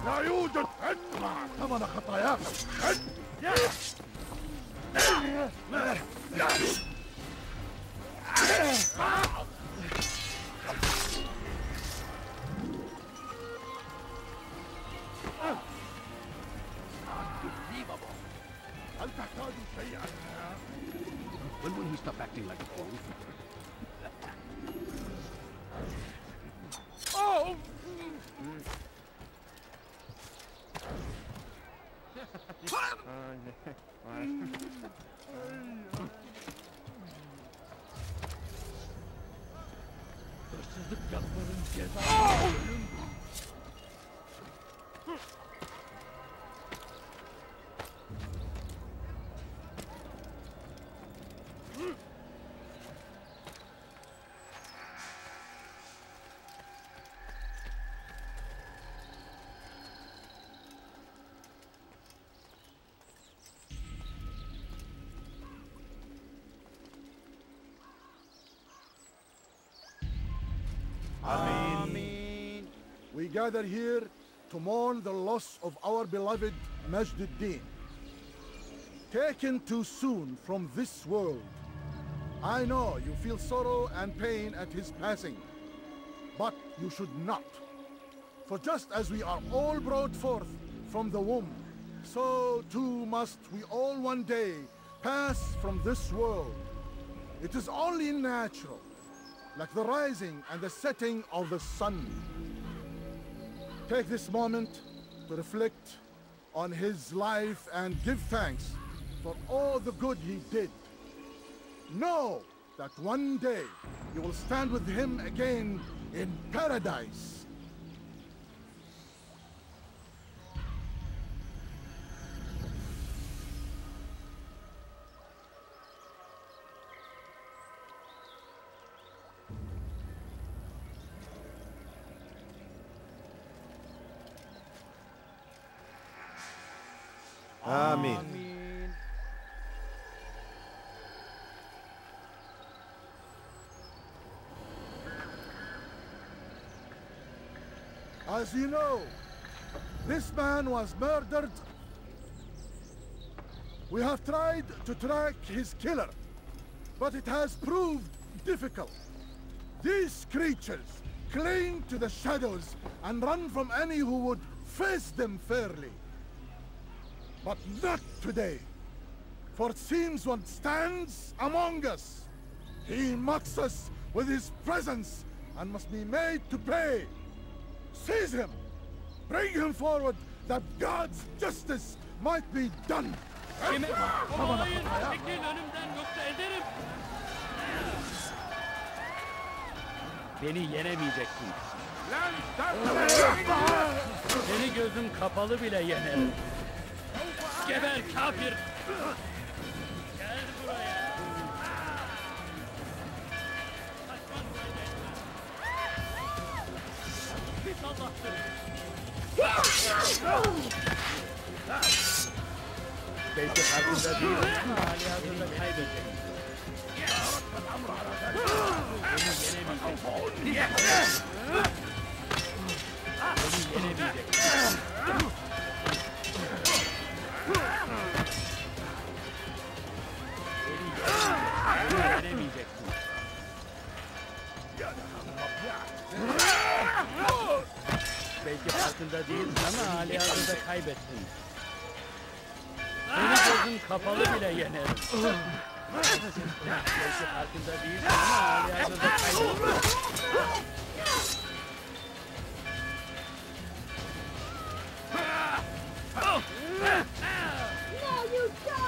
لا يوجد ادفع ثمن خطاياك. هل تحتاج شيئا؟ When will he stop acting like a fool? Oh! Hırsızlık yapmanın cezası. Amen. We gather here to mourn the loss of our beloved Majd-ud-Din. Taken too soon from this world. I know you feel sorrow and pain at his passing, but you should not. For just as we are all brought forth from the womb, so too must we all one day pass from this world. It is only natural, like the rising and the setting of the sun. Take this moment to reflect on his life and give thanks for all the good he did. Know that one day you will stand with him again in paradise. Amen. As you know, this man was murdered. We have tried to track his killer, but it has proved difficult. These creatures cling to the shadows and run from any who would face them fairly. But not today, for it seems one stands among us. He mocks us with his presence and must be made to pay. Seize him! Bring him forward that God's justice might be done! Kovalayın! Çekilin önümden yoksa ederim! Beni yenemeyeceksin. Seni gözüm kapalı bile yenerim. Geber kafir! Gel buraya! Pis Allah'tır! Belki farkında değil ama hali hazırda kaybedecek. Beni yenemeyecek. Beni yenemeyecek. Yenemeyeceksin. Belki farkında değilsin ama hali hazırda kaybettin. Beni gözün kapalı bile yenerim. Belki farkında değilsin ama hali hazırda kaybettin. Now you die!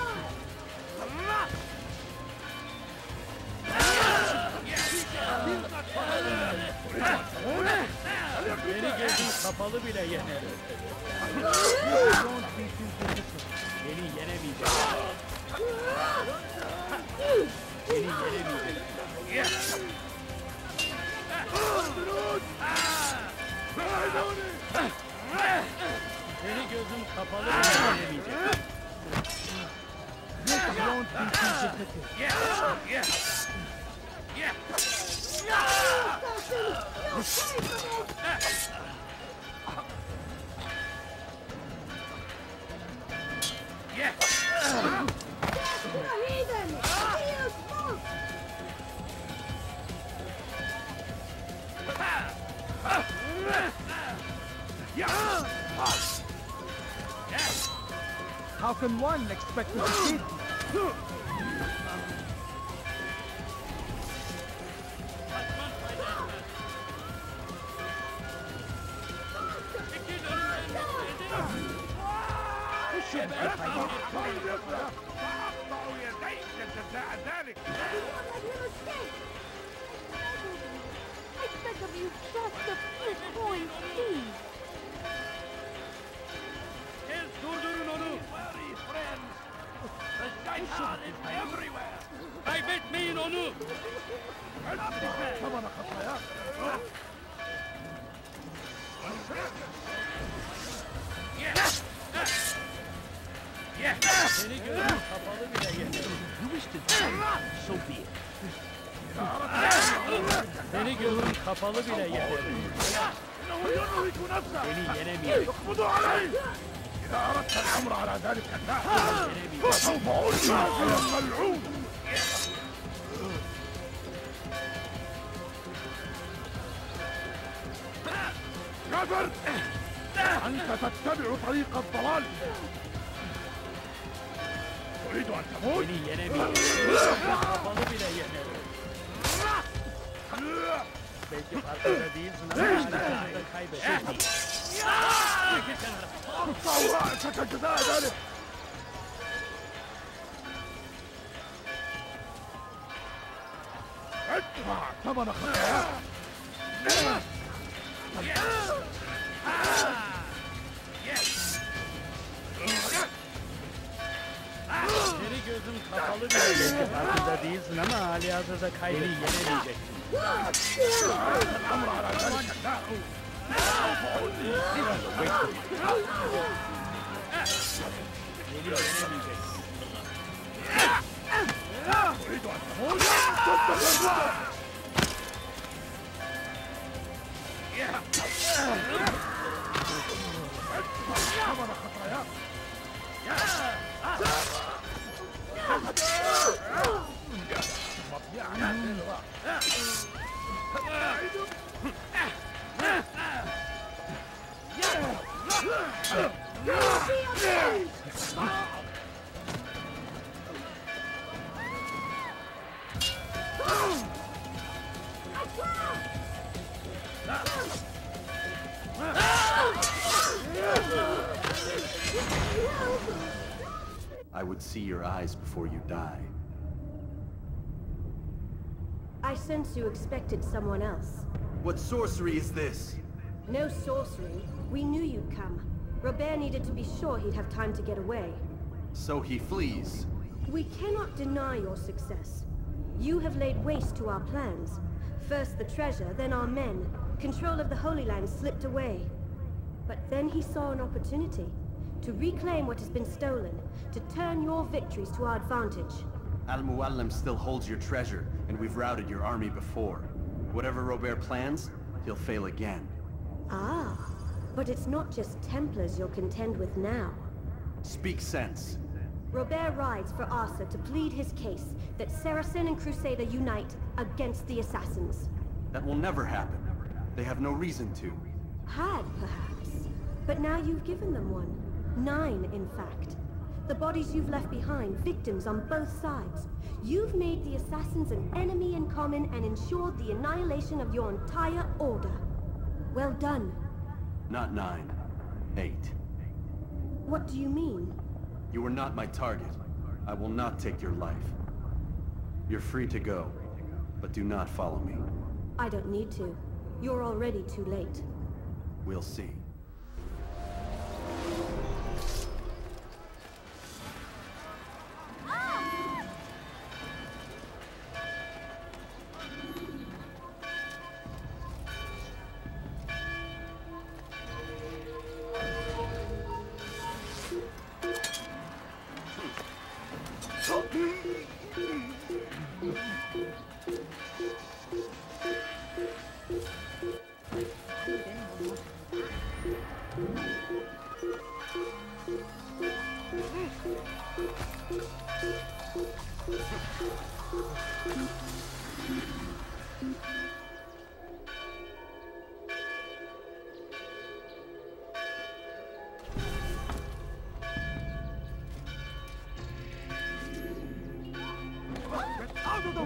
Beni gözün kapalı bile yenerim. Beni yenemeyecek. Beni yenemeyecek. Beni gözüm kapalı bile yenemeyecek. How can one expect to defeat me? I beg of you just a few coins, please. Durdurun onu. Shaitan is everywhere! Kaybetmeyin onu. Seni gözüm kapalı bile yeter. You wish to die? So be it. Seni gözüm kapalı bile yeter. Seni yenemeyecek. إذا أردت الأمر على ذلك النحو فسوف ألقاك يا ملعون. كافر! أنت تتبع طريق الضلال. تريد أن تموت؟ Seni yenemeyecek. Kapalı bile yeter. Belki farkında değilsin ama hala kaybedersin. أقطع رأسك جزاء ذلك. ادفع ثمن خطاياك. Seni gözüm kapalı bile yeter. Farkında değilsin ama halihazırda yenemeyeceksin. الأمر على ذلك النحو سوف ألقيك. Seni yenemeyeceksin. تريد أن تموت؟ ادفع ثمن خطاياك. I would see your eyes before you die. I sense you expected someone else. What sorcery is this? No sorcery. We knew you'd come. Robert needed to be sure he'd have time to get away. So he flees. We cannot deny your success. You have laid waste to our plans. First the treasure, then our men. Control of the Holy Land slipped away. But then he saw an opportunity to reclaim what has been stolen, to turn your victories to our advantage. Al-Muallim still holds your treasure, and we've routed your army before. Whatever Robert plans, he'll fail again. Ah, but it's not just Templars you'll contend with now. Speak sense. Robert rides for Asa to plead his case that Saracen and Crusader unite against the assassins. That will never happen. They have no reason to. Had, perhaps. But now you've given them one. 9, in fact. The bodies you've left behind, victims on both sides. You've made the assassins an enemy in common and ensured the annihilation of your entire order. Well done. Not 9. 8. What do you mean? You were not my target. I will not take your life. You're free to go, but do not follow me. I don't need to. You're already too late. We'll see.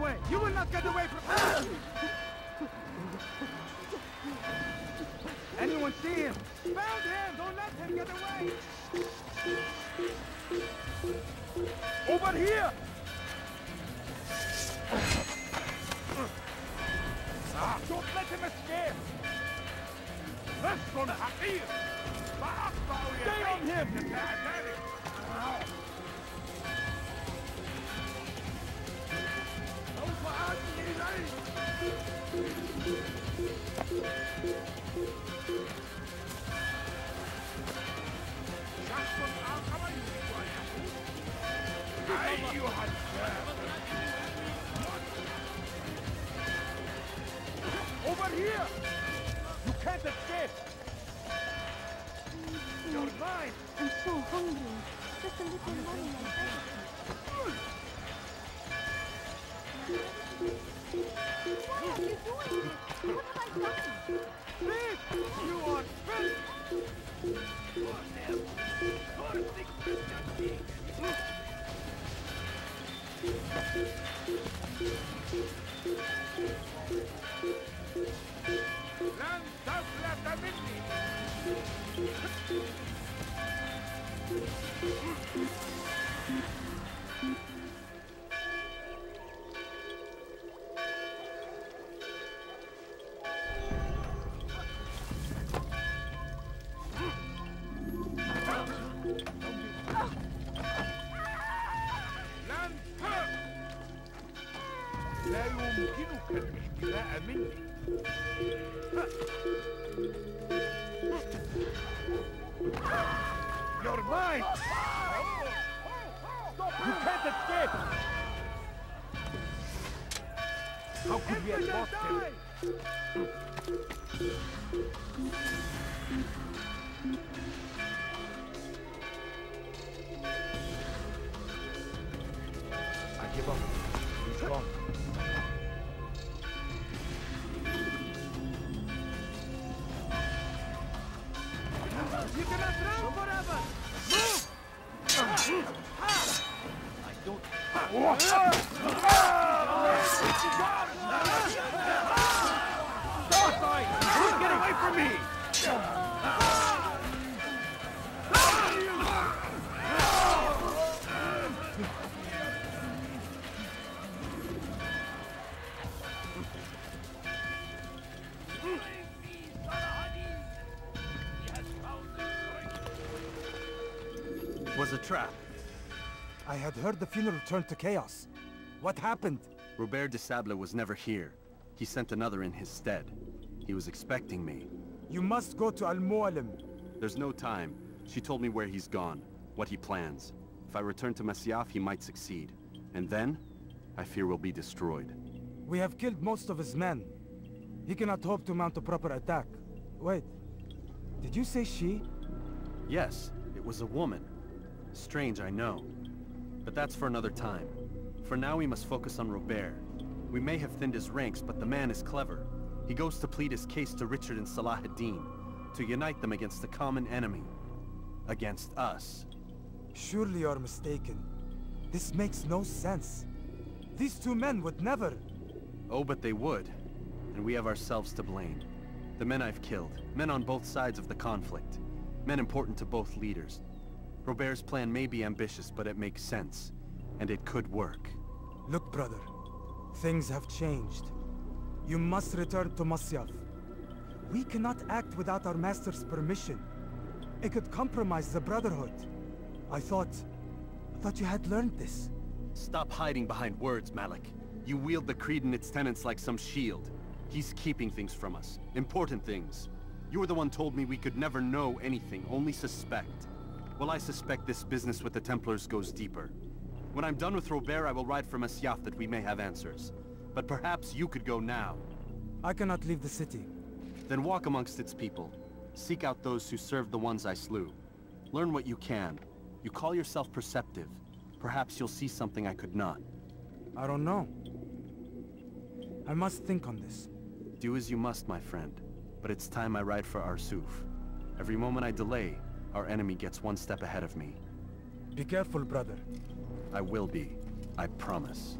away! You will not get away from... Anyone see him? Found him! Don't let him get away! Over here! Don't let him escape! Stay on him! Over here! You can't escape! You're mine! I'm so hungry. Just a little money and everything. Why are you doing this? What have I done? Please! You are filthy! لن تفلت مني! لا يمكنك الاختلاء مني. You're mine! You can't escape! How could we have lost him? I give up. He's gone. You cannot run forever! Move! I don't... Get away from me! It was a trap. I had heard the funeral turned to chaos. What happened? Robert de Sable was never here. He sent another in his stead. He was expecting me. You must go to Al-Mualim. There's no time. She told me where he's gone, what he plans. If I return to Masyaf, he might succeed. And then, I fear we'll be destroyed. We have killed most of his men. He cannot hope to mount a proper attack. Wait, did you say she? Yes, it was a woman. Strange, I know. But that's for another time. For now, we must focus on Robert. We may have thinned his ranks, but the man is clever. He goes to plead his case to Richard and Salah ad-Din, to unite them against the common enemy. Against us. Surely you're mistaken. This makes no sense. These two men would never... Oh, but they would. And we have ourselves to blame. The men I've killed, men on both sides of the conflict. Men important to both leaders. Robert's plan may be ambitious, but it makes sense. And it could work. Look, brother. Things have changed. You must return to Masyaf. We cannot act without our master's permission. It could compromise the Brotherhood. I thought you had learned this. Stop hiding behind words, Malik. You wield the creed and its tenets like some shield. He's keeping things from us. Important things. You were the one told me we could never know anything, only suspect. Well, I suspect this business with the Templars goes deeper. When I'm done with Robert, I will ride for Masyaf that we may have answers. But perhaps you could go now. I cannot leave the city. Then walk amongst its people. Seek out those who served the ones I slew. Learn what you can. You call yourself perceptive. Perhaps you'll see something I could not. I don't know. I must think on this. Do as you must, my friend. But it's time I ride for Arsuf. Every moment I delay, our enemy gets one step ahead of me. Be careful, brother. I will be. I promise.